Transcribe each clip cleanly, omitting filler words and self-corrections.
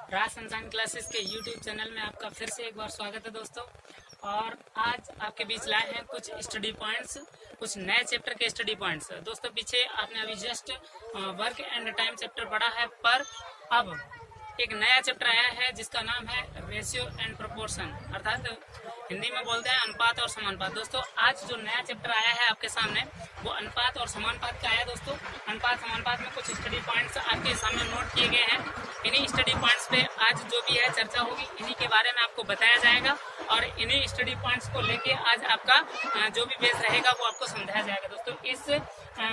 राज sunshine classes के YouTube channel में आपका फिर से एक बार स्वागत है दोस्तों। और आज आपके बीच लाए हैं कुछ स्टडी पॉइंट्स, कुछ नए चैप्टर के स्टडी पॉइंट्स। दोस्तों पीछे आपने अभी just work and time chapter पढ़ा है, पर अब एक नया चैप्टर आया है जिसका नाम है रेशियो एंड प्रोपोर्शन, अर्थात हिंदी में बोलते हैं अनुपात और समानुपात। दोस्तों आज जो नया चैप्टर आया है आपके सामने वो अनुपात और समानुपात का आया। दोस्तों अनुपात समानुपात में कुछ स्टडी पॉइंट्स आपके सामने नोट किए गए हैं। इन्हीं स्टडी पॉइंट्स पे आज जो भी है चर्चा होगी, इन्हीं के बारे में आपको बताया जाएगा और इन्हीं स्टडी पॉइंट्स को लेके आज आपका जो भी बेस रहेगा वो आपको समझाया जाएगा। दोस्तों इस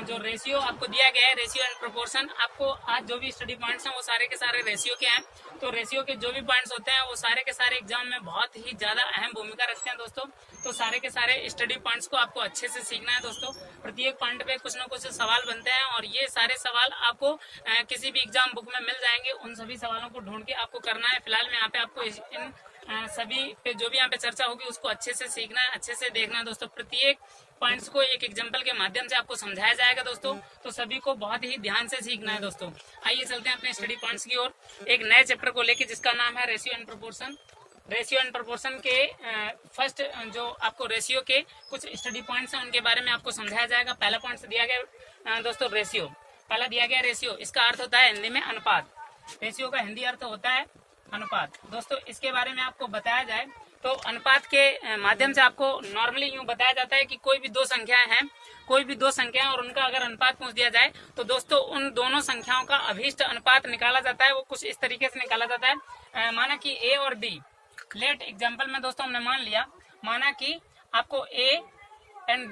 जो रेशियो आपको दिया गया है, रेशियो एंड प्रोपोर्शन, आपको आज जो भी स्टडी पॉइंट्स हैं वो सारे के सारे रेशियो के हैं। तो रेशियो के जो भी पॉइंट्स होते हैं वो सारे के सारे एग्जाम में बहुत ही ज्यादा अहम भूमिका रखते हैं दोस्तों। तो सारे के सारे स्टडी पॉइंट्स को आपको अच्छे से सीखना है दोस्तों। प्रत्येक पॉइंट पे कुछ ना कुछ सवाल बनते हैं और ये सारे सवाल आपको किसी भी एग्जाम बुक में मिल जाएंगे। उन सभी सवालों को ढूंढ के आपको करना है। फिलहाल में यहाँ पे आपको इन सभी पे जो भी यहाँ पे चर्चा होगी उसको अच्छे से सीखना है, अच्छे से देखना है दोस्तों। प्रत्येक पॉइंट्स को एक एग्जांपल के माध्यम से आपको समझाया जाएगा दोस्तों, तो सभी को बहुत ही ध्यान से सीखना है दोस्तों। आइए चलते हैं अपने स्टडी पॉइंट्स की ओर, एक नए चैप्टर को लेके जिसका नाम है ratio and proportion. Ratio and proportion के फर्स्ट जो आपको रेशियो के कुछ स्टडी पॉइंट्स हैं उनके बारे में आपको समझाया जाएगा। पहला पॉइंट दिया गया दोस्तों रेशियो, पहला दिया गया रेशियो, इसका अर्थ होता है हिंदी में अनुपात। रेशियो का हिंदी अर्थ होता है अनुपात। दोस्तों इसके बारे में आपको बताया जाए तो अनुपात के माध्यम से आपको नॉर्मली यूं बताया जाता है कि कोई भी दो संख्याएं हैं, कोई भी दो संख्याएं और उनका अगर अनुपात पूछ दिया जाए तो दोस्तों उन दोनों संख्याओं का अभीष्ट अनुपात निकाला जाता है। वो कुछ इस तरीके से निकाला जाता है, माना कि ए और बी, लेट एग्जाम्पल में दोस्तों हमने मान लिया, माना कि आपको ए एंड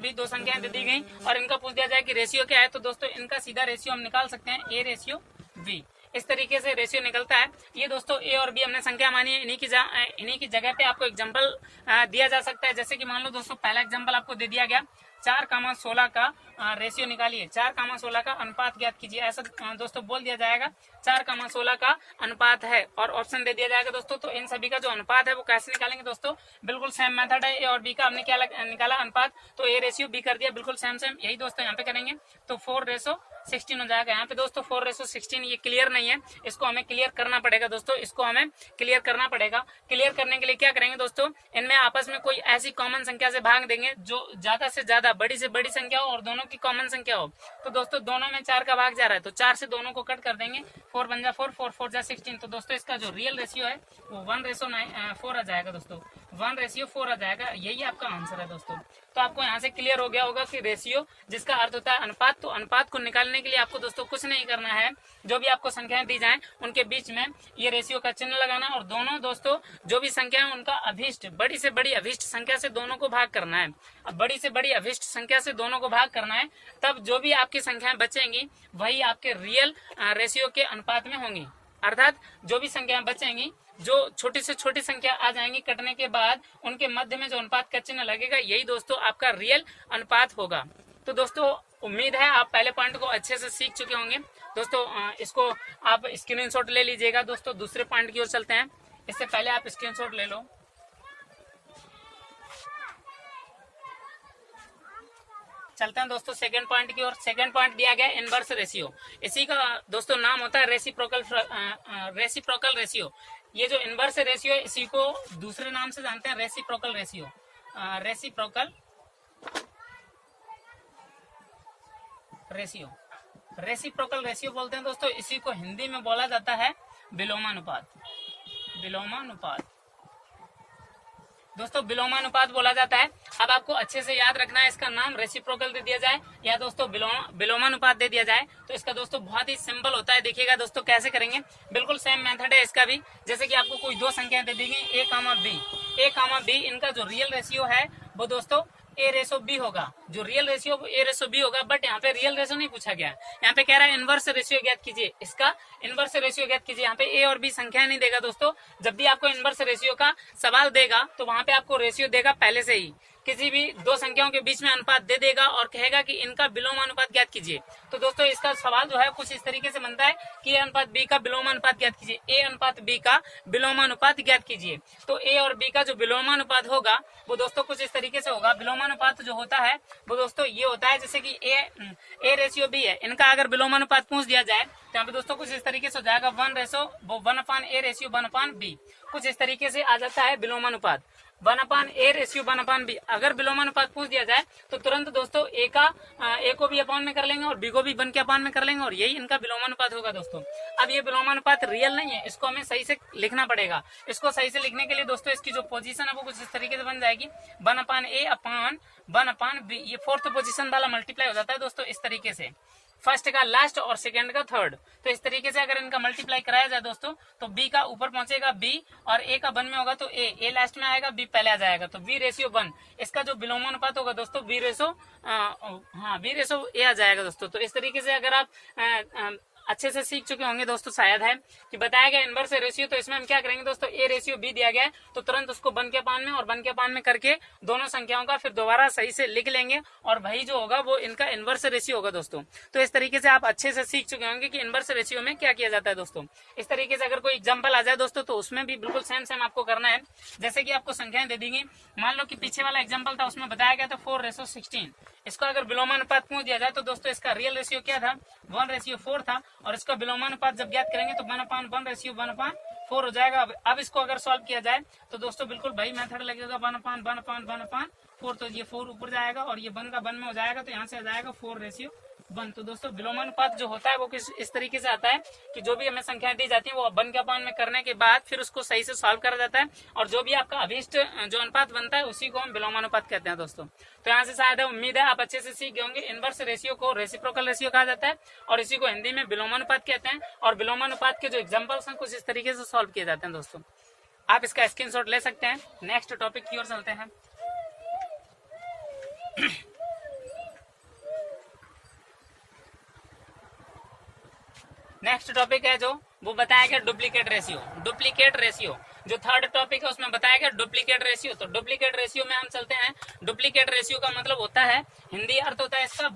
बी दो संख्याएं दे दी गई और इनका पूछ दिया जाए कि रेशियो क्या है, तो दोस्तों इनका सीधा रेशियो हम निकाल सकते हैं, ए रेशियो बी। इस तरीके से रेशियो निकलता है। ये दोस्तों ए और बी हमने संख्या मानी है, इन्हीं की जगह पे आपको एग्जांपल दिया जा सकता है। जैसे कि मान लो दोस्तों पहला एग्जांपल आपको दे दिया गया 4,16 का रेशियो निकालिए, 4,16 का अनुपात ज्ञात कीजिए, ऐसा दोस्तों बोल दिया जाएगा 4,16 का अनुपात है और ऑप्शन दे दिया जाएगा दोस्तों। तो इन सभी का जो अनुपात है वो कैसे निकालेंगे दोस्तों, बिल्कुल सेम मेथड है। ए और बी का हमने क्या निकाला अनुपात, तो ए रेशियो बी कर दिया, बिल्कुल सेम यही दोस्तों यहाँ पे करेंगे तो 4:16 हो जाएगा। यहाँ पे दोस्तों 4:16 ये क्लियर नहीं है, इसको हमें क्लियर करना पड़ेगा दोस्तों, इसको हमें क्लियर करना पड़ेगा। क्लियर करने के लिए क्या करेंगे दोस्तों, इनमें आपस में कोई ऐसी कॉमन संख्या से भाग देंगे जो ज्यादा से ज्यादा बड़ी से बड़ी संख्या हो और दोनों की कॉमन संख्या हो। तो दोस्तों दोनों में 4 का भाग जा रहा है तो 4 से दोनों को कट कर देंगे, 4 बन जा 4, 4 4 जा 16। तो दोस्तों इसका जो रियल रेशियो है वो 1:4 आ जाएगा दोस्तों, 1:4 आ जाएगा। यही आपका आंसर है दोस्तों। तो आपको यहाँ से क्लियर हो गया होगा कि रेशियो जिसका अर्थ होता है अनुपात, तो अनुपात को निकालने के लिए आपको दोस्तों कुछ नहीं करना है, जो भी आपको संख्याएं दी जाएं उनके बीच में ये रेशियो का चिन्ह लगाना और दोनों दोस्तों जो भी संख्या है उनका अभीष्ट, बड़ी से बड़ी अभीष्ट संख्या से दोनों को भाग करना है। अब बड़ी से बड़ी अभीष्ट संख्या से दोनों को भाग करना है, तब जो भी आपकी संख्याएं बचेंगी वही आपके रियल रेशियो के अनुपात में होंगी। अर्थात जो भी संख्याएं बचेंगी, जो छोटी से छोटी संख्या आ जाएंगी कटने के बाद, उनके मध्य में जो अनुपात का चिन्ह लगेगा यही दोस्तों आपका रियल अनुपात होगा। तो दोस्तों उम्मीद है आप पहले पॉइंट को अच्छे से सीख चुके होंगे दोस्तों। इसको आप स्क्रीनशॉट ले लीजिएगा दोस्तों। दूसरे पॉइंट की ओर चलते हैं, इससे पहले आप स्क्रीनशॉट ले लो। चलते हैं दोस्तों सेकंड पॉइंट की ओर। सेकंड पॉइंट दिया गया इनवर्स रेशियो, इसी का दोस्तों नाम होता है रेसिप्रोकल रेशियो। ये जो इनवर्स रेशियो है इसी को दूसरे नाम से जानते हैं रेसिप्रोकल रेशियो, रेसिप्रोकल रेशियो बोलते हैं दोस्तों। इसी को हिंदी में बोला जाता है विलोमानुपात दोस्तों, विलोमानुपात बोला जाता है। अब आपको अच्छे से याद रखना है, इसका नाम रेसिप्रोकल दे दिया जाए या दोस्तों विलोमानुपात दे दिया जाए तो इसका दोस्तों बहुत ही सिंपल होता है। देखिएगा दोस्तों कैसे करेंगे, बिल्कुल सेम मेथड है इसका भी। जैसे कि आपको कोई दो संख्या दे दी गई ए कामा बी, इनका जो रियल रेशियो है वो दोस्तों A/B होगा, जो रियल रेशियो A/B होगा। बट यहाँ पे रियल रेशियो नहीं पूछा गया, यहाँ पे कह रहा है इनवर्स रेशियो ज्ञात कीजिए, इसका इनवर्स रेशियो ज्ञात कीजिए। यहाँ पे ए और बी संख्या नहीं देगा दोस्तों। जब भी आपको इनवर्स रेशियो का सवाल देगा तो वहां पे आपको रेशियो देगा पहले से ही, किसी भी दो संख्याओं के बीच में अनुपात दे देगा और कहेगा कि इनका विलोमानुपात ज्ञात कीजिए। तो दोस्तों इसका सवाल जो है कुछ इस तरीके से बनता है कि ए अनुपात बी का विलोमानुपात ज्ञात कीजिए, ए अनुपात बी का विलोमानुपात ज्ञात कीजिए। तो ए और बी का जो विलोमानुपात होगा वो दोस्तों कुछ इस तरीके से होगा। विलोमानुपात जो होता है वो दोस्तों ये होता है जैसे कि ए रेशियो बी है, इनका अगर विलोमानुपात पूछ दिया जाए तो यहाँ पे दोस्तों कुछ इस तरीके से हो जाएगा 1:A/B, कुछ इस तरीके से आ जाता है विलोमानुपात 1/A/1/B। अगर विलोमानुपात पूछ दिया जाए तो तुरंत दोस्तों ए को भी अपॉन में कर लेंगे और बी को भी 1 के अपॉन में कर लेंगे और यही इनका विलोमानुपात होगा दोस्तों। अब ये विलोमानुपात रियल नहीं है, इसको हमें सही से लिखना पड़ेगा। इसको सही से लिखने के लिए दोस्तों इसकी जो पोजीशन है वो कुछ इस तरीके से बन जाएगी 1/A/1/B। ये फोर्थ पोजीशन वाला मल्टीप्लाई हो जाता है दोस्तों इस तरीके से, फर्स्ट का लास्ट और सेकंड का थर्ड। तो इस तरीके से अगर इनका मल्टीप्लाई कराया जाए दोस्तों तो बी का ऊपर पहुंचेगा बी और ए का 1 में होगा तो ए लास्ट में आएगा, बी पहले आ जाएगा। तो B/1 इसका जो विलोमानुपात होगा दोस्तों B ए आ जाएगा दोस्तों। तो इस तरीके से अगर आप अच्छे से सीख चुके होंगे दोस्तों शायद है कि बताया गया इनवर्स रेशियो। तो इसमें हम क्या करेंगे दोस्तों, A/B दिया गया है तो तुरंत उसको 1 के अपान में और 1 के अपान में करके दोनों संख्याओं का फिर दोबारा सही से लिख लेंगे और वही जो होगा वो इनका इनवर्स रेशियो होगा दोस्तों। तो इस तरीके से आप अच्छे से सीख चुके होंगे कि इनवर्स रेशियो में क्या किया जाता है दोस्तों। इस तरीके से अगर कोई एग्जाम्पल आ जाए दोस्तों तो उसमें भी बिल्कुल सेम आपको करना है। जैसे कि आपको संख्याएं दे देंगी, मान लो कि पीछे वाला एग्जाम्पल था उसमें बताया गया था 4:16। इसको अगर विलोमानुपात पूछ दिया जाए तो दोस्तों इसका रियल रेशियो क्या था 1:4 था और इसका विलोमानुपात जब ज्ञात करेंगे तो 1/1/1/4 हो जाएगा। अब इसको अगर सॉल्व किया जाए तो दोस्तों बिल्कुल वही मेथड लगेगा 1/1/1/4। तो ये 4 ऊपर जाएगा और ये 1 का 1 में हो जाएगा तो यहाँ से आ जाएगा 4:1। तो दोस्तों विलोमानुपात जो होता है वो इस तरीके से आता है कि जो भी हमें संख्याएं दी जाती है वो 1 के अपान में करने के बाद फिर उसको सही से सॉल्व करा जाता है और जो भी आपका अभिष्ट जो अनुपात बनता है उसी को हम विलोमानुपात कहते हैं दोस्तों। तो यहाँ से शायद है, उम्मीद है आप अच्छे से सीख गए होंगे। इनवर्स रेशियो को रेसिप्रोकल रेशियो कहा जाता है और इसी को हिंदी में विलोमानुपात कहते हैं और विलोमानुपात के जो एग्जाम्पल्स हैं कुछ इस तरीके से सॉल्व किए जाते हैं दोस्तों। आप इसका स्क्रीनशॉट ले सकते हैं। नेक्स्ट टॉपिक की ओर चलते हैं। नेक्स्ट टॉपिक है जो वो बताया गया डुप्लीकेट रेशियो। जो थर्ड टॉपिक है उसमें बताया गया डुप्लीकेट रेशियो। तो डुप्लीकेट रेशियो में हम चलते हैं। डुप्लीकेट रेशियो का मतलब होता है, हिंदी अर्थ होता है इसका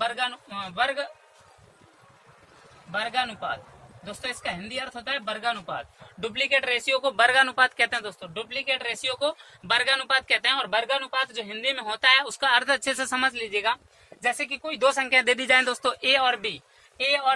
वर्गानुपात। दोस्तों इसका हिंदी अर्थ होता है वर्गानुपात। डुप्लीकेट रेशियो को वर्गानुपात कहते हैं दोस्तों। डुप्लीकेट रेशियो को वर्गानुपात कहते हैं और वर्गानुपात जो हिंदी में होता है उसका अर्थ अच्छे से समझ लीजिएगा। जैसे कि कोई दो संख्या दे दी जाए दोस्तों ए और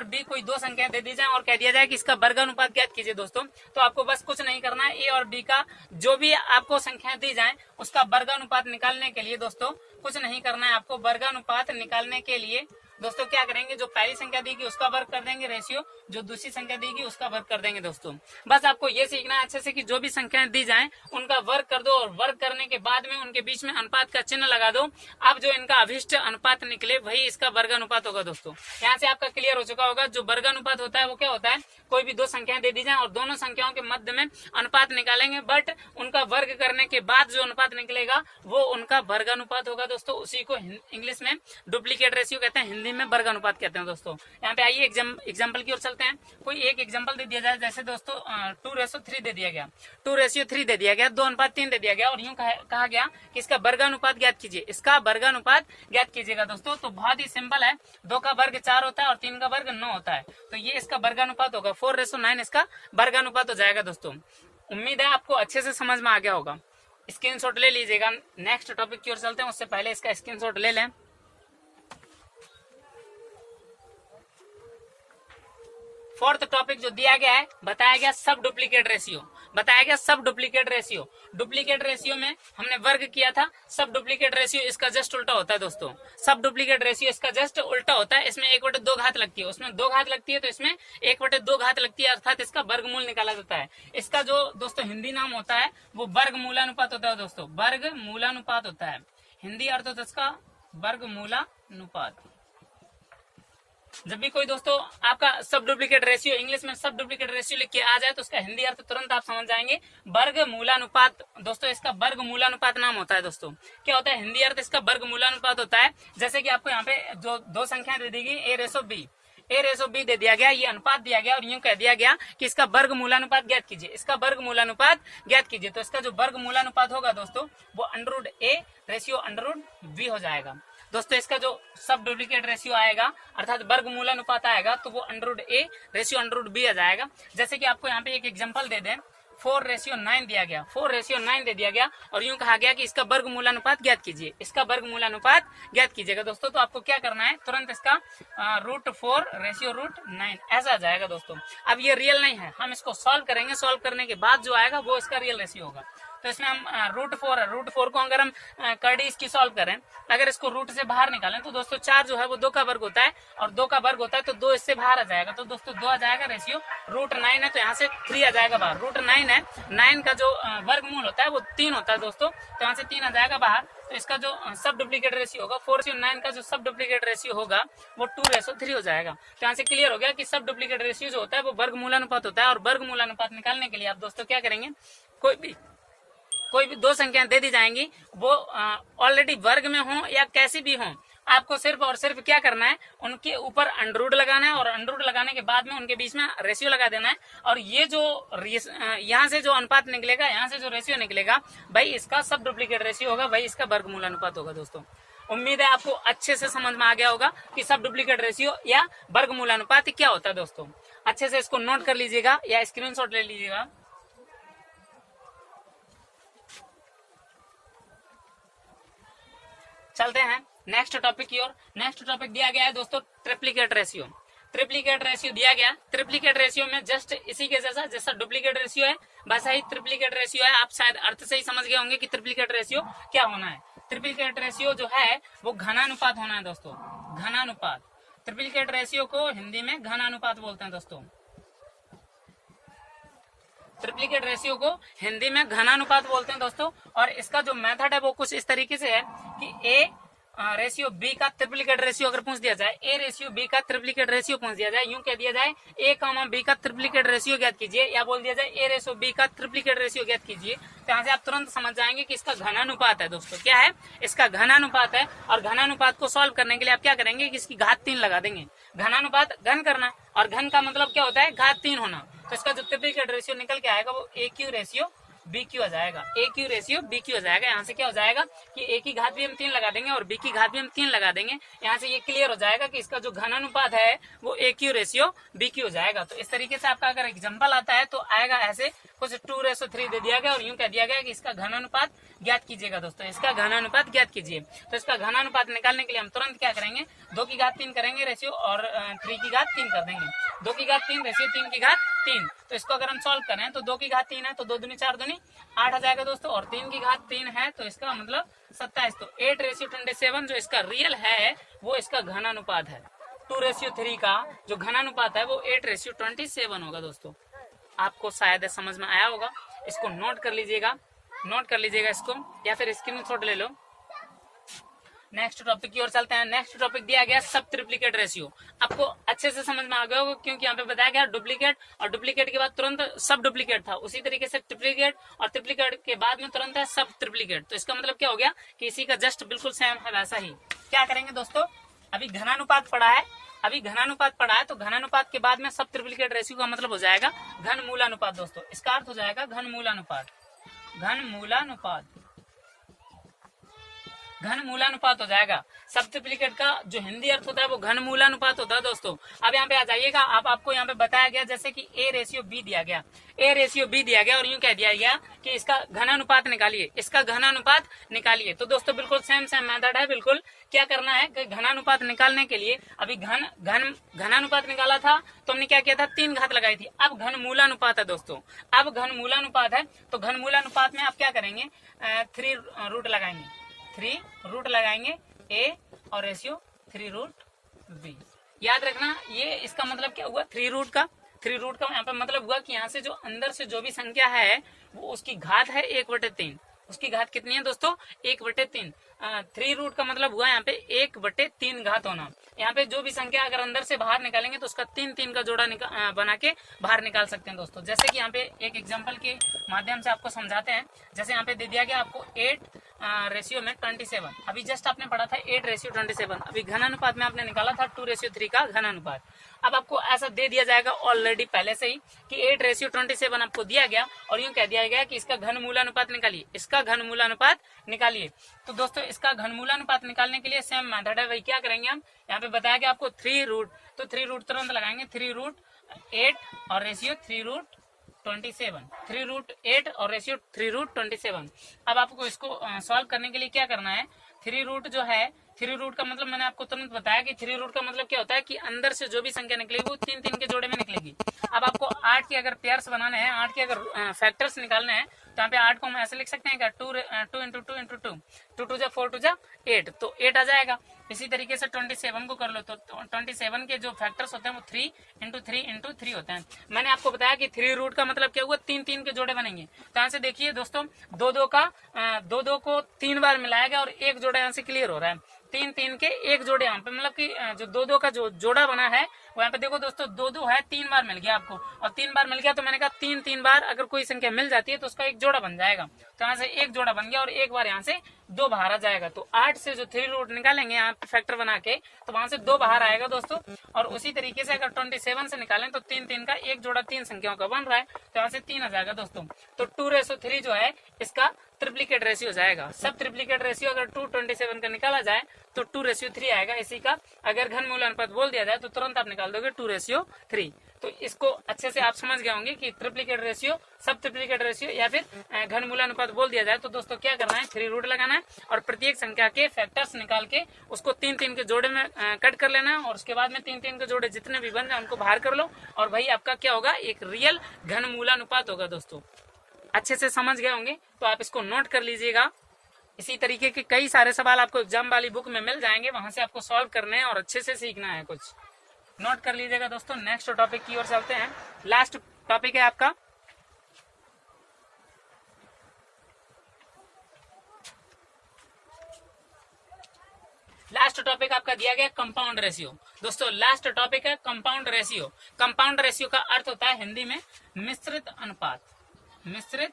बी कोई दो संख्या दे दी जाए और कह दिया जाए कि इसका वर्गानुपात ज्ञात कीजिए दोस्तों। तो आपको बस कुछ नहीं करना है, ए और बी का जो भी आपको संख्या दी जाए उसका वर्गानुपात निकालने के लिए दोस्तों कुछ नहीं करना है। आपको वर्गानुपात निकालने के लिए दोस्तों क्या करेंगे, जो पहली संख्या देगी उसका वर्ग कर देंगे रेशियो, जो दूसरी संख्या देगी उसका वर्ग कर देंगे दोस्तों। बस आपको ये सीखना है अच्छे से कि जो भी संख्याएं दी जाएं उनका वर्ग कर दो और वर्ग करने के बाद में उनके बीच में अनुपात का चिन्ह लगा दो। अब जो इनका अभिष्ट अनुपात निकले वही इसका वर्गानुपात होगा दोस्तों। यहाँ से आपका क्लियर हो चुका होगा। जो वर्गानुपात होता है वो क्या होता है, कोई भी दो संख्याएं दे दी जाए और दोनों संख्याओं के मध्य में अनुपात निकालेंगे, बट उनका वर्ग करने के बाद जो अनुपात निकलेगा वो उनका वर्गानुपात होगा दोस्तों। उसी को इंग्लिश में डुप्लीकेट रेशियो कहते हैं, हिंदी में वर्गानुपात कहते हैं दोस्तों। यहाँ पे आइए एग्जाम्पल की ओर चलते हैं। कोई एक एग्जाम्पल दे दिया जाए, जैसे दोस्तों 2:3 दे दिया गया, 2:3 दे दिया गया, 2:3 दे दिया गया और यूं कहा गया कि इसका वर्गानुपात ज्ञात कीजिए, इसका वर्गानुपात ज्ञात कीजिएगा दोस्तों। तो बहुत ही सिंपल है, 2 का वर्ग 4 होता है और 3 का वर्ग 9 होता है, तो ये इसका वर्गानुपात होगा 4:9 इसका वर्गानुपात हो जाएगा दोस्तों। उम्मीद है आपको अच्छे से समझ में आ गया होगा। स्क्रीनशॉट ले लीजिएगा। नेक्स्ट टॉपिक की ओर चलते हैं, उससे पहले इसका स्क्रीनशॉट ले लें। फोर्थ टॉपिक जो दिया गया है, बताया गया सब डुप्लीकेट रेशियो। डुप्लीकेट रेशियो में हमने वर्ग किया था। सब डुप्लीकेट रेशियो इसका जस्ट उल्टा होता है दोस्तों। सब डुप्लीकेट रेशियो इसका जस्ट उल्टा होता है। इसमें 1/2 घात लगती है, उसमें 2 घात लगती है, तो इसमें 1/2 घात लगती है, अर्थात इसका वर्गमूल निकाला जाता है। इसका जो दोस्तों हिंदी नाम होता है वो वर्गमूलानुपात होता है दोस्तों। वर्गमूलानुपात होता है हिंदी अर्थ होता है इसका वर्गमूलानुपात। जब भी कोई दोस्तों आपका सब डुप्लीकेट रेशियो इंग्लिश में सब डुप्लीकेट रेशियो लिख के आ जाए तो उसका हिंदी अर्थ तुरंत आप समझ जाएंगे, वर्गमूलानुपात। दोस्तों इसका वर्गमूलानुपात नाम होता है दोस्तों। क्या होता है हिंदी अर्थ इसका वर्गमूलानुपात होता है। जैसे कि आपको यहाँ पे जो दो संख्याएं दे दी गई A/B, a/b दे दिया गया, ये अनुपात दिया गया और यूं कह दिया गया कि इसका वर्गमूलानुपात ज्ञात कीजिए, इसका वर्गमूलानुपात ज्ञात कीजिए। तो इसका जो वर्गमूलानुपात होगा दोस्तों वो √a/√b हो जाएगा। दोस्तों इसका जो सब डुप्लीकेट रेशियो आएगा अर्थात वर्गमूलानुपात आएगा तो वो √a/√b आ जाएगा। जैसे कि आपको यहाँ पे एक एग्जांपल दे दें, 4:9 दिया गया, 4:9 दे दिया गया और यूं कहा गया कि इसका वर्गमूलानुपात ज्ञात कीजिए, इसका वर्गमूलानुपात ज्ञात कीजिएगा। दोस्तों तो आपको क्या करना है, तुरंत इसका √4/√9 ऐसा आ जाएगा। दोस्तों अब ये रियल नहीं है, हम इसको सॉल्व करेंगे, सॉल्व करने के बाद जो आएगा वो इसका रियल रेशियो होगा। तो इसमें हम √4 है, √4 को अगर हम कड़ी इसकी सॉल्व करें, अगर इसको रूट से बाहर निकालें तो दोस्तों 4 जो है वो 2 का वर्ग होता है और 2 का वर्ग होता है तो 2 इससे बाहर आ जाएगा। तो दोस्तों 2 आ जाएगा, रेशियो √9 है तो यहाँ से 3 आ जाएगा बाहर। √9 है, 9 का जो वर्गमूल होता है वो 3 होता है दोस्तों, तो यहाँ से 3 आ जाएगा बाहर। तो इसका जो सब डुप्लीकेट रेशियो होगा 4:9 का जो सब डुप्लीकेट रेशियो होगा वो 2:3 हो जाएगा। तो यहाँ से क्लियर हो गया कि सब डुप्लीकेट रेशियो जो होता है वो वर्गमूलानुपात होता है और वर्गमूलानुपात निकालने के लिए आप दोस्तों क्या करेंगे, कोई भी 2 संख्याएं दे दी जाएंगी, वो ऑलरेडी वर्ग में हो या कैसी भी हो, आपको सिर्फ और सिर्फ क्या करना है, उनके ऊपर अंडर लगाना है और अंडर लगाने के बाद में उनके बीच में रेशियो लगा देना है। और ये जो यहाँ से जो अनुपात निकलेगा, यहाँ से जो रेशियो निकलेगा भाई इसका सब डुप्लीकेट रेशियो होगा, भाई इसका वर्गमूलानुपात होगा। दोस्तों उम्मीद है आपको अच्छे से समझ में आ गया होगा कि सब डुप्लीकेट रेशियो या वर्गमूलानुपात क्या होता है। दोस्तों अच्छे से इसको नोट कर लीजिएगा या स्क्रीनशॉट ले लीजिएगा। चलते हैं नेक्स्ट टॉपिक की ओर। नेक्स्ट टॉपिक दिया गया है दोस्तों ट्रिप्लीकेट रेशियो। ट्रिप्लीकेट रेशियो दिया गया, ट्रिप्लीकेट रेशियो में जस्ट इसी के जैसा डुप्लीकेट रेशियो है वैसा ही ट्रिप्लीकेट रेशियो है। आप शायद अर्थ से ही समझ गए होंगे कि ट्रिप्लीकेट रेशियो क्या होना है। ट्रिप्लीकेट रेशियो जो है वो घनानुपात होना है दोस्तों, घनानुपात। ट्रिप्लीकेट रेशियो को हिंदी में घनानुपात बोलते हैं दोस्तों, ट्रिप्लीकेट रेशियो को हिंदी में घनानुपात बोलते हैं दोस्तों। और इसका जो मेथड है वो कुछ इस तरीके से है कि a/b का ट्रिप्लीकेट रेशियो अगर पूछ दिया जाए, a/b का ट्रिप्लीकेट रेशियो पूछ दिया जाए, यूं कह दिया जाए a,b का ट्रिप्लीकेट रेशियो ज्ञात कीजिए, या बोल दिया जाए a/b का ट्रिप्लीकेट रेशियो ज्ञात कीजिए, तो यहाँ से आप तुरंत समझ जाएंगे कि इसका घनानुपात है। दोस्तों क्या है, इसका घनानुपात है। और घनानुपात को सॉल्व करने के लिए आप क्या करेंगे कि इसकी घात 3 लगा देंगे। घनानुपात घन करना और घन का मतलब क्या होता है, घात 3 होना। तो इसका जो ट्रिप्लीकेट रेशियो निकल के आएगा वो AQ/BQ आ जाएगा, AQ/BQ आ जाएगा। यहाँ से क्या हो जाएगा कि A की घात भी हम 3 लगा देंगे और B की घात भी हम 3 लगा देंगे। यहाँ से ये क्लियर हो जाएगा कि इसका जो घनानुपात है वो AQ/BQ हो जाएगा। तो इस तरीके से आपका अगर एग्जाम्पल आता है तो आएगा ऐसे कुछ 2:3 दे दिया गया और यूं कह दिया गया कि इसका घनानुपात ज्ञात कीजिएगा। दोस्तों इसका घनानुपात ज्ञात कीजिए। तो इसका घनानुपात निकालने के लिए हम तुरंत क्या करेंगे, 2 की घात 3 करेंगे रेशियो और 3 की घात 3 कर देंगे। 2 की घात 3 रेशियो 3 की घात 3। तो इसको अगर हम सॉल्व करें तो 2 की घात 3 है तो 2 दूनी 4 दूनी 8 आ जाएगा दोस्तों, और 3 की घात 3 है तो इसका मतलब 27। तो 8:27 जो इसका रियल है वो इसका घनानुपात है। 2:3 का जो घनानुपात है वो 8:27 होगा। दोस्तों आपको शायद समझ में आया होगा, इसको नोट कर लीजिएगा, नोट कर लीजिएगा इसको या फिर स्क्रीनशॉट ले लो। नेक्स्ट टॉपिक की ओर चलते हैं। नेक्स्ट टॉपिक दिया गया सब ट्रिप्लीकेट रेशियो। आपको अच्छे से समझ में आ गया होगा क्योंकि यहाँ पे बताया गया डुप्लीकेट और डुप्लीकेट के बाद तुरंत सब डुप्लीकेट था, उसी तरीके से ट्रिप्लीकेट और ट्रिप्लीकेट के बाद में तुरंत है सब ट्रिप्लीकेट। तो इसका मतलब क्या हो गया कि इसी का जस्ट बिल्कुल सेम है वैसा ही। क्या करेंगे दोस्तों, अभी घनानुपात पढ़ा है, तो घनानुपात के बाद में सब ट्रिप्लीकेट रेशियो का मतलब हो जाएगा घनमूलानुपात। दोस्तों इसका अर्थ हो जाएगा घनमूलानुपात, घनमूलानुपात हो जाएगा। सब ट्रिप्लीकेट का जो हिंदी अर्थ होता है वो घनमूलानुपात होता है। दोस्तों अब यहाँ पे आ जाइएगा, आपको यहाँ पे बताया गया जैसे कि A/B दिया गया, A/B दिया गया और यूं कह दिया गया कि इसका घनानुपात निकालिए, इसका घनानुपात निकालिए। तो दोस्तों बिल्कुल सेम मेथड है। बिल्कुल क्या करना है कि घनानुपात निकालने के लिए अभी घनानुपात निकाला था तो हमने क्या किया था, 3 घात लगाई थी। अब घनमूलानुपात है दोस्तों, अब घनमूलानुपात है तो घनमूलानुपात में आप क्या करेंगे, 3 रूट लगाएंगे, 3 रूट लगाएंगे A और रेशियो 3√B। याद रखना ये इसका मतलब क्या हुआ, 3 रूट का यहाँ पे मतलब हुआ कि यहाँ से जो अंदर से जो भी संख्या है वो उसकी घात है 1/3। उसकी घात कितनी है दोस्तों, 1/3। 3 रूट का मतलब हुआ यहाँ पे 1/3 घात होना, यहाँ पे जो भी संख्या अगर अंदर से बाहर निकालेंगे तो उसका 3-3 का जोड़ा बना के बाहर निकाल सकते हैं दोस्तों। जैसे कि यहाँ पे एक एग्जांपल के माध्यम से आपको समझाते हैं। जैसे यहाँ पे दे दिया गया आपको 8 रेशियो में 27। अभी जस्ट आपने पढ़ा था 8 रेशियो 27। अभी घन अनुपात में आपने निकाला था 2 रेशियो 3 का घन अनुपात। अब आपको ऐसा दे दिया जाएगा ऑलरेडी पहले से ही कि 8 रेशियो 27 आपको दिया गया और यूं कह दिया गया कि इसका घन मूलानुपात निकालिए, इसका घन मूलानुपात निकालिए। तो दोस्तों इसका घन मूलानुपात निकालने के लिए सेम मेथड है, वही क्या करेंगे हम, यहाँ पे बताया गया आपको 3 रूट, तो 3 रूट तुरंत लगाएंगे। 3 रूट 8 और रेशियो 3 रूट 27, 3 रूट 8 और रेशियो 3 रूट 27। अब आपको इसको सॉल्व करने के लिए क्या करना है, 3 रूट जो है, 3 रूट का मतलब मैंने आपको तुरंत बताया कि 3 रूट का मतलब क्या होता है कि अंदर से जो भी संख्या निकलेगी वो 3-3 के जोड़े में निकलेगी। अब आपको 8 के अगर पेयर्स बनाने हैं, 8 के अगर फैक्टर्स निकालने हैं तो यहाँ पे 8 को हम ऐसे लिख सकते हैं क्या, 2 इंटू 2 इंटू 2, 2 2 जा 4 2 जा 8, तो 8 आ जाएगा। इसी तरीके से 27 को कर लो तो 27 के जो फैक्टर्स होते हैं वो 3 इंटू 3 इंटू 3 होते हैं। मैंने आपको बताया कि 3 रूट का मतलब क्या हुआ, 3-3 के जोड़े बनेंगे। तो यहाँ से देखिए दोस्तों 2-2 को 3 बार मिलाया गया और एक जोड़ा यहाँ से क्लियर हो रहा है। 3-3 के एक जोड़े यहाँ पे, मतलब कि जो 2-2 का जो जोड़ा बना है वो यहाँ पे देखो दोस्तों 2-2 है, 3 बार मिल गया आपको, और 3 बार मिल गया तो मैंने कहा 3-3 बार अगर कोई संख्या मिल जाती है तो उसका एक जोड़ा बन जाएगा। तो यहाँ से एक जोड़ा बन गया और एक बार यहाँ से 2 बाहर आ जाएगा। तो 8 से जो 3 रूट निकालेंगे यहाँ पे फैक्टर बना के तो वहां से 2 बाहर आएगा दोस्तों। और उसी तरीके से अगर 27 से निकालें तो 3-3 का एक जोड़ा 3 संख्याओं का बन रहा है, तो यहाँ से 3 आ जाएगा दोस्तों। तो 2:3 जो है इसका ट्रिप्लीकेट रेशियो जाएगा। सब ट्रिप्लीकेट रेशियो अगर 227 का निकाला जाए तो 2:3 आएगा। इसी का अगर घन मूल अनुपात बोल दिया जाए तो तुरंत आप निकाल दोगे 2:3। तो इसको अच्छे से आप समझ गए होंगे कि ट्रिप्लीकेट रेशियो, सब ट्रिप्लीकेट रेशियो या फिर घन मूल अनुपात बोल दिया जाए तो दोस्तों क्या करना है, 3 रूट लगाना है और प्रत्येक संख्या के फैक्टर्स निकाल के उसको 3-3 के जोड़े में कट कर लेना है और उसके बाद में 3-3 के जोड़े जितने भी बन रहे हैं उनको बाहर कर लो और भाई आपका क्या होगा, एक रियल घन मूलानुपात होगा। दोस्तों अच्छे से समझ गए होंगे तो आप इसको नोट कर लीजिएगा। इसी तरीके के कई सारे सवाल आपको एग्जाम वाली बुक में मिल जाएंगे, वहां से आपको सॉल्व करने हैं और अच्छे से सीखना है। कुछ नोट कर लीजिएगा दोस्तों। नेक्स्ट टॉपिक की ओर चलते हैं। लास्ट टॉपिक है आपका लास्ट टॉपिक आपका दिया गया कंपाउंड रेशियो। दोस्तों लास्ट टॉपिक है कंपाउंड रेशियो। कंपाउंड रेशियो का अर्थ होता है हिंदी में मिश्रित अनुपात। मिश्रित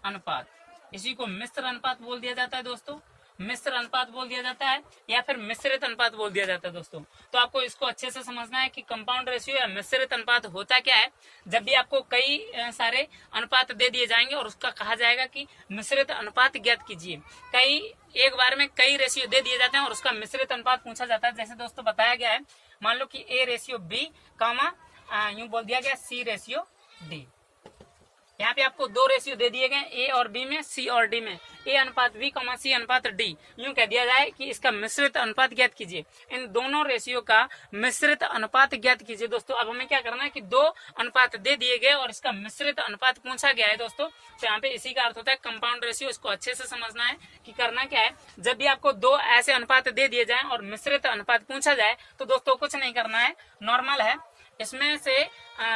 अनुपात, इसी को मिश्र अनुपात बोल दिया जाता है दोस्तों, मिश्र अनुपात बोल दिया जाता है या फिर मिश्रित अनुपात बोल दिया जाता है दोस्तों। तो आपको इसको अच्छे से समझना है कि कंपाउंड रेशियो या मिश्रित अनुपात होता क्या है। जब भी आपको कई सारे अनुपात दे दिए जाएंगे और उसका कहा जाएगा कि मिश्रित अनुपात ज्ञात कीजिए, कई एक बार में कई रेशियो दे दिए जाते हैं और उसका मिश्रित अनुपात पूछा जाता है। जैसे दोस्तों बताया गया है, मान लो कि A:B, यूं बोल दिया गया C:D। यहाँ पे आपको 2 रेशियो दे दिए गए, A और B में, C और D में, A:B, C:D। यूं कह दिया जाए कि इसका मिश्रित अनुपात ज्ञात कीजिए। इन दोनों रेशियो का मिश्रित अनुपात ज्ञात कीजिए। दोस्तों अब हमें क्या करना है कि 2 अनुपात दे दिए गए और इसका मिश्रित अनुपात पूछा गया है दोस्तों। तो यहाँ पे इसी का अर्थ होता है कंपाउंड रेशियो। इसको अच्छे से समझना है कि करना क्या है। जब भी आपको 2 ऐसे अनुपात दे दिए जाए और मिश्रित अनुपात पूछा जाए तो दोस्तों कुछ नहीं करना है, नॉर्मल है, इसमें से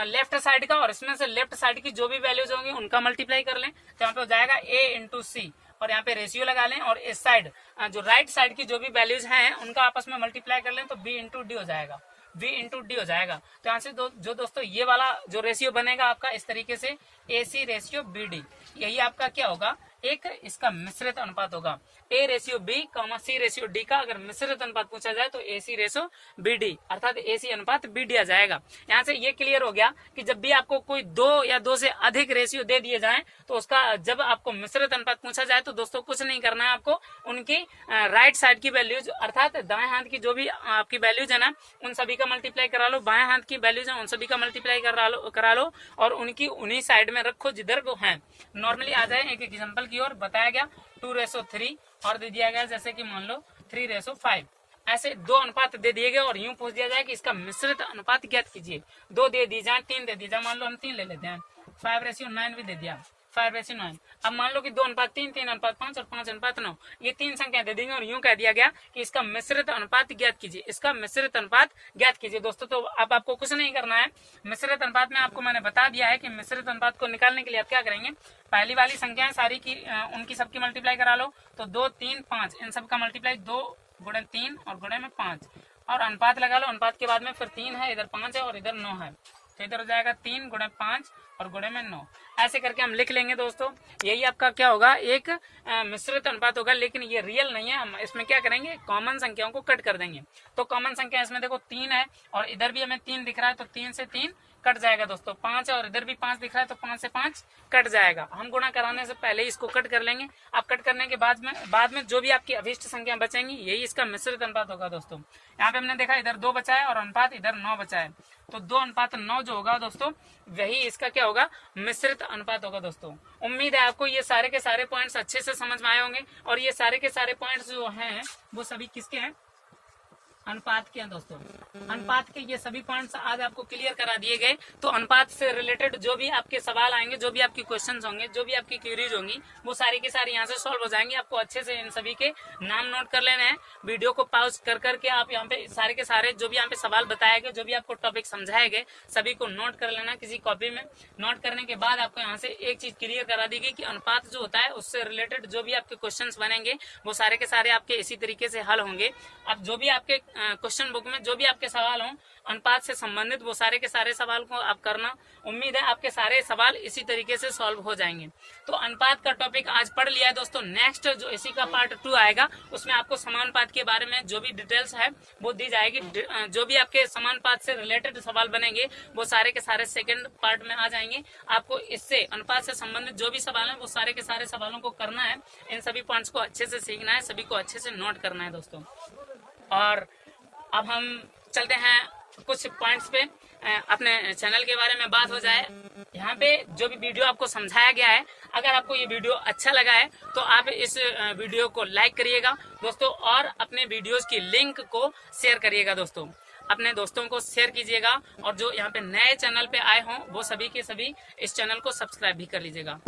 लेफ्ट साइड का और इसमें से लेफ्ट साइड की जो भी वैल्यूज होंगी उनका मल्टीप्लाई कर लें तो यहाँ पे हो जाएगा A:C और यहाँ पे रेशियो लगा लें और इस साइड जो राइट साइड की जो भी वैल्यूज हैं उनका आपस में मल्टीप्लाई कर लें तो B:D हो जाएगा, V:D हो जाएगा। तो यहाँ से जो दोस्तों ये वाला जो रेशियो बनेगा आपका इस तरीके से AC:BD, यही आपका क्या होगा, एक इसका मिश्रित अनुपात होगा। A:B, C:D का अगर मिश्रित अनुपात पूछा जाए तो AC:BD अर्थात AC अनुपात BD आ जाएगा। यहाँ से ये क्लियर हो गया कि जब भी आपको कोई 2 या 2 से अधिक रेशियो दे दिए जाएं तो उसका जब आपको मिश्रित अनुपात पूछा जाए तो दोस्तों कुछ नहीं करना है, आपको उनकी राइट साइड की वैल्यूज अर्थात दाएं हाथ की जो भी आपकी वैल्यूज है ना उन सभी का मल्टीप्लाई करा लो, बाएं हाथ की वैल्यूज है उन सभी का मल्टीप्लाई करा लो और उनकी उन्हीं साइड में रखो जिधर वो है। नॉर्मली आ जाए एक एग्जाम्पल की ओर। बताया गया 2:3 और दे दिया गया जैसे कि मान लो 3:5। ऐसे 2 अनुपात दे दिए गए और यूं पूछ दिया जाए कि इसका मिश्रित अनुपात ज्ञात कीजिए। 2 दे दी जाए, 3 दे दी जाए, मान लो हम 3 ले लेते हैं, 5:9 भी दे दिया, 5:9। अब मान लो कि 2:3, 3:5 और 5:9 ये 3 संख्या दे देंगे और यूं कह दिया गया कि इसका मिश्रित अनुपात ज्ञात कीजिए, इसका मिश्रित अनुपात ज्ञात कीजिए। दोस्तों तो अब आपको कुछ नहीं करना है। मिश्रित अनुपात में आपको मैंने बता दिया है कि मिश्रित अनुपात को निकालने के लिए आप क्या करेंगे, पहली वाली संख्याएं सारी की उनकी सबकी मल्टीप्लाई करा लो तो 2, 3, 5 इन सब का मल्टीप्लाई 2 गुणे 3 और गुणे में 5 और अनुपात लगा लो। अनुपात के बाद में फिर 3 है, इधर 5 है और इधर 9 है, तो इधर हो जाएगा 3 गुणे 5 और गुणे में 9। ऐसे करके हम लिख लेंगे दोस्तों। यही आपका क्या होगा, एक मिश्रित अनुपात होगा, लेकिन ये रियल नहीं है। हम इसमें क्या करेंगे, कॉमन संख्याओं को कट कर देंगे। तो कॉमन संख्या इसमें देखो 3 है और इधर भी हमें 3 दिख रहा है, तो 3 से 3 कट जाएगा दोस्तों। 5 है और इधर भी 5 दिख रहा है, तो 5 से 5 कट जाएगा। हम गुणा कराने से पहले इसको कट कर लेंगे। आप कट करने के बाद में जो भी आपकी अभिष्ट संख्या बचेंगी, यही इसका मिश्रित अनुपात होगा दोस्तों। यहाँ पे हमने देखा इधर 2 बचा है और अनुपात इधर 9 बचा है, तो 2:9 जो होगा दोस्तों, वही इसका क्या होगा, मिश्रित अनुपात होगा दोस्तों। उम्मीद है आपको ये सारे के सारे पॉइंट्स अच्छे से समझ में आए होंगे। और ये सारे के सारे पॉइंट्स जो हैं वो सभी किसके हैं, अनुपात के हैं दोस्तों। अनुपात के ये सभी पॉइंट्स आज आपको क्लियर करा दिए गए। तो अनुपात से रिलेटेड जो भी आपके सवाल आएंगे, जो भी आपकी क्वेश्चंस होंगे, जो भी आपकी क्वेरीज होंगी, वो सारी की सारी यहाँ से सॉल्व हो जाएंगी। आपको अच्छे से इन सभी के नाम नोट कर लेने हैं। वीडियो को पॉज कर करके आप यहाँ पे सारे के सारे जो भी यहाँ पे सवाल बताए गए, जो भी आपको टॉपिक समझाए गए, सभी को नोट कर लेना किसी कॉपी में। नोट करने के बाद आपको यहाँ से एक चीज क्लियर करा दी गई कि अनुपात जो होता है उससे रिलेटेड जो भी आपके क्वेश्चन बनेंगे, वो सारे के सारे आपके इसी तरीके से हल होंगे। अब जो भी आपके क्वेश्चन बुक में जो भी आपके सवाल हों अनुपात से संबंधित, वो सारे के सारे सवाल को आप करना। उम्मीद है आपके सारे सवाल इसी तरीके से सॉल्व हो जाएंगे। तो अनुपात का टॉपिक आज पढ़ लिया है दोस्तों। नेक्स्ट जो इसी का पार्ट 2 आएगा, उसमें आपको समानुपात के बारे में जो भी डिटेल्स है वो दी जाएगी। जो भी आपके समानुपात से रिलेटेड सवाल बनेंगे, वो सारे के सारे सेकंड पार्ट में आ जाएंगे। आपको इससे अनुपात से संबंधित जो भी सवाल है, वो सारे के सारे सवालों को करना है। इन सभी पॉइंट्स को अच्छे से सीखना है, सभी को अच्छे से नोट करना है दोस्तों। और अब हम चलते हैं कुछ पॉइंट्स पे, अपने चैनल के बारे में बात हो जाए। यहाँ पे जो भी वीडियो आपको समझाया गया है, अगर आपको ये वीडियो अच्छा लगा है तो आप इस वीडियो को लाइक करिएगा दोस्तों, और अपने वीडियोस की लिंक को शेयर करिएगा दोस्तों। अपने दोस्तों को शेयर कीजिएगा, और जो यहाँ पे नए चैनल पे आए हों वो सभी के सभी इस चैनल को सब्सक्राइब भी कर लीजिएगा।